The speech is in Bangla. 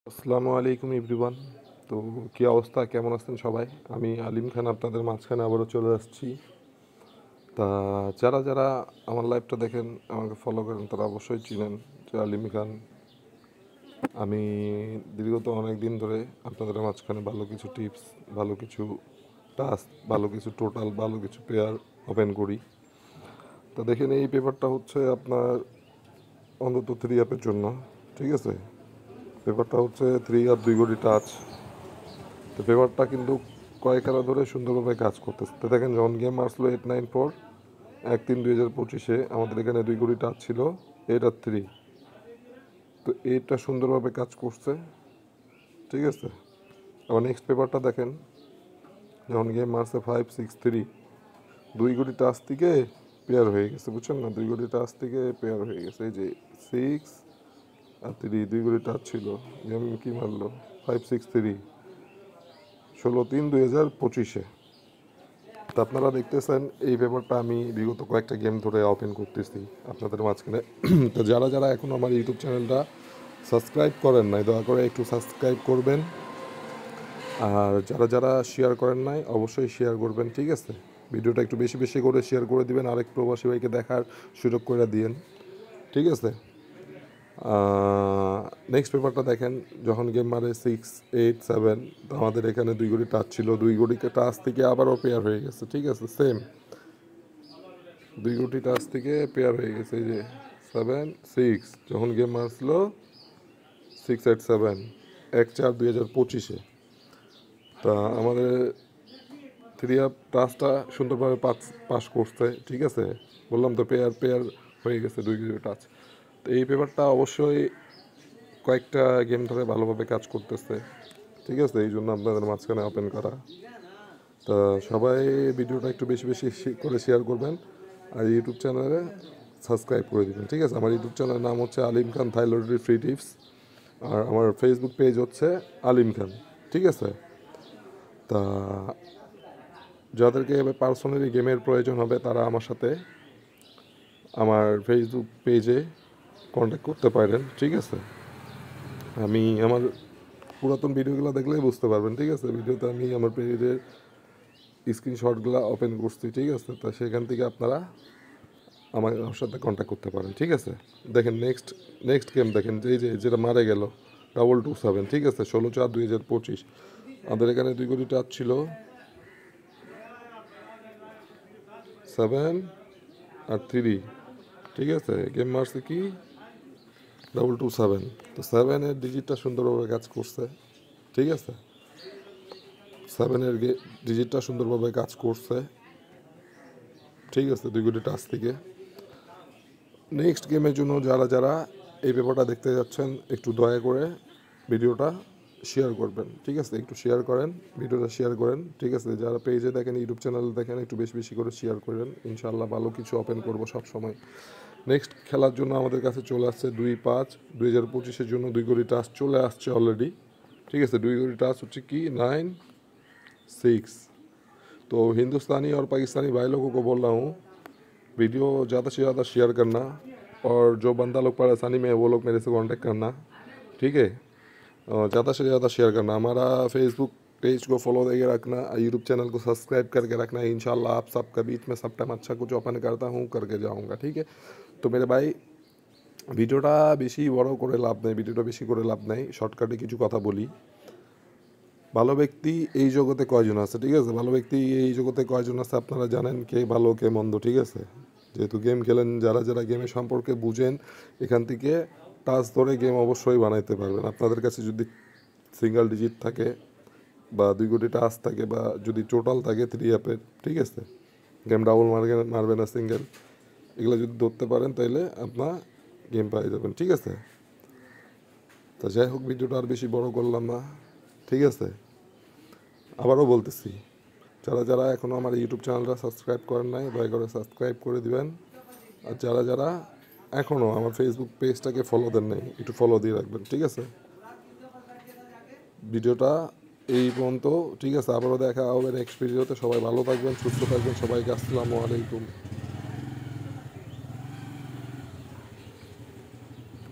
আসসালামু আলাইকুম এভরিওয়ান। তো কী অবস্থা, কেমন আছেন সবাই? আমি আলিম খান আপনাদের মাঝখানে আবারও চলে আসছি। তা যারা যারা আমার লাইভটা দেখেন, আমাকে ফলো করেন, তারা অবশ্যই চিনেন যে আলিম খান। আমি দীর্ঘত অনেক দিন ধরে আপনাদের মাঝখানে ভালো কিছু টিপস, ভালো কিছু টাস্ক, ভালো কিছু টোটাল, ভালো কিছু পেয়ার ওপেন করি। তা দেখেন, এই পেপারটা হচ্ছে আপনার অন্তত 3 অ্যাপের জন্য, ঠিক আছে? পেপারটা হচ্ছে 3 অ্যাপ 2 কোটি টাচ। তো পেপারটা কিন্তু কয়েক খেলা ধরে সুন্দরভাবে কাজ করতেছে। তো দেখেন, যখন গেম আসলো 894 1/3/2025 আমাদের এখানে 2 কোটি টাচ ছিল 8 আর 3। তো এইটা সুন্দরভাবে কাজ করছে, ঠিক আছে? আবার নেক্সট পেপারটা দেখেন, যখন গেম মারছে 563 2 কোটি টাচ থেকে পেয়ার হয়ে গেছে, বুঝছেন না? 2 কোটি টাচ থেকে পেয়ার হয়ে গেছে। এই যে 6 আর 3 2 কোটি টাচ ছিল, গেম কি মারলো 563 16/3/2025। তো আপনারা দেখতেছেন এই পেপারটা আমি বিগত কয়েকটা গেম ধরে ওপেন করতেছি আপনাদের মাঝখানে। তো যারা যারা এখন আমার ইউটিউব চ্যানেলটা সাবস্ক্রাইব করেন নাই, দয়া করে একটু সাবস্ক্রাইব করবেন। আর যারা যারা শেয়ার করেন নাই, অবশ্যই শেয়ার করবেন, ঠিক আছে? ভিডিওটা একটু বেশি বেশি করে শেয়ার করে দিবেন, আরেক প্রবাসী ভাইকে দেখার সুযোগ করে দিয়েন, ঠিক আছে? নেক্সট পেপারটা দেখেন, যখন গেম মারে 6 8 7, তো আমাদের এখানে 2 কোটি টাচ ছিল, 2 কোটি টাচ থেকে আবারও পেয়ার হয়ে গেছে, ঠিক আছে? সেম 2 কোটি টাচ থেকে পেয়ার হয়ে গেছে। এই যে 7 6, যখন গেম আসলো 6 8 7 1/4/2025। তা আমাদের 3 অ্যাপ টাচটা সুন্দরভাবে পাস করছে, ঠিক আছে? বললাম তো, পেয়ার পেয়ার হয়ে গেছে 2 কোটি টাচ। তো এই পেপারটা অবশ্যই কয়েকটা গেম ধরে ভালোভাবে কাজ করতেছে, ঠিক আছে? এই জন্য আপনাদের মাঝখানে ওপেন করা। তা সবাই ভিডিওটা একটু বেশি বেশি করে শেয়ার করবেন, আর ইউটিউব চ্যানেলে সাবস্ক্রাইব করে দেবেন, ঠিক আছে? আমার ইউটিউব চ্যানেলের নাম হচ্ছে আলিম খান থাইলয়েডের ফ্রি টিপস, আর আমার ফেসবুক পেজ হচ্ছে আলিম খান, ঠিক আছে? তা যাদেরকে এবার পার্সোনালি গেমের প্রয়োজন হবে, তারা আমার সাথে আমার ফেসবুক পেজে কন্ট্যাক্ট করতে পারেন, ঠিক আছে? আমি আমার পুরাতন ভিডিওগুলো দেখলেই বুঝতে পারবেন, ঠিক আছে? ভিডিওতে আমি আমার পেজের স্ক্রিনশটগুলো ওপেন করছি, ঠিক আছে? তা সেখান থেকে আপনারা আমার সাথে কন্ট্যাক্ট করতে পারেন, ঠিক আছে? দেখেন নেক্সট নেক্সট গেম দেখেন, যেটা মারা গেল 227, ঠিক আছে? 16/4/2025 আমাদের এখানে 2 কোটি টাচ ছিল 7 আর 3, ঠিক আছে? গেম মারছে কি 227। তো 7-এর ডিজিটটা সুন্দরভাবে কাজ করছে, ঠিক আছে? 7-এর ডিজিটটা সুন্দরভাবে কাজ করছে, ঠিক আছে? 2 কোটি টাচ থেকে। নেক্সট গেমের জন্য যারা যারা এই পেপারটা দেখতে যাচ্ছেন, একটু দয়া করে ভিডিওটা শেয়ার করবেন, ঠিক আছে? একটু শেয়ার করেন, ভিডিওটা শেয়ার করেন, ঠিক আছে? যারা পেজে দেখেন, ইউটিউব চ্যানেলে দেখেন, একটু বেশি বেশি করে শেয়ার করেন। ইনশাআল্লাহ ভালো কিছু ওপেন করবো সব সময়। নেক্সট খেলার জন্য আমাদের কাছে চলে আসছে 2/5/2025 জন্য 2 কোটি টাচ চলে আসছে অলরেডি, ঠিক আছে? 2 कोटी टाच হচ্ছে কি 9 6। तो हिंदुस्तानी और पाकिस्तानी भाई लोगों को बोल रहा हूँ, वीडियो ज़्यादा से ज़्यादा शेयर करना, और जो बंदा लोग परेशानी में है वो लोग मेरे से कांटेक्ट करना, ठीक है? ज़्यादा से ज़्यादा शेयर करना, हमारा फेसबुक पेज को फॉलो करके रखना, यूट्यूब चैनल को सब्सक्राइब करके रखना। इंशाल्लाह आप सबका बीच में सब टाइम अच्छा कुछ ओपन करता हूँ, करके जाऊँगा, ठीक है? तो मेरे भाई, ভিডিওটা বেশি বড় করে লাভ নেই, ভিডিওটা বেশি করে লাভ নেই, শর্টকাটে কিছু কথা বলি। ভালো ব্যক্তি এই জগতে কয়জন আছে, ঠিক আছে? ভালো ব্যক্তি এই জগতে কয়জন আছে আপনারা জানেন, কে ভালো কে মন্দ, ঠিক আছে? যেহেতু গেম খেলেন, যারা যারা গেমের সম্পর্কে বুঝেন, এখান থেকে টাচ ধরে গেম অবশ্যই বানাইতে পারবেন। আপনাদের কাছে যদি সিঙ্গেল ডিজিট থাকে, বা 2 কোটি টাচ থাকে, বা যদি টোটাল থাকে 3 অ্যাপের, ঠিক আছে? গেম ডাবল মারবে না, সিঙ্গেল, এগুলো যদি ধরতে পারেন, তাহলে আপনার গেম পাই যাবেন, ঠিক আছে? তা যাই হোক, ভিডিওটা আর বেশি বড় করলাম না, ঠিক আছে? আবারও বলতেছি, যারা যারা এখনও আমার ইউটিউব চ্যানেলটা সাবস্ক্রাইব করেন নাই, দয়া করে সাবস্ক্রাইব করে দিবেন। আর যারা যারা এখনও আমার ফেসবুক পেজটাকে ফলো দেন নাই, একটু ফলো দিয়ে রাখবেন, ঠিক আছে? ভিডিওটা এই পর্যন্ত, ঠিক আছে? আবারও দেখা হবে নেক্সট ভিডিওতে। সবাই ভালো থাকবেন, সুস্থ থাকবেন, সবাইকে আসসালামু আলাইকুম।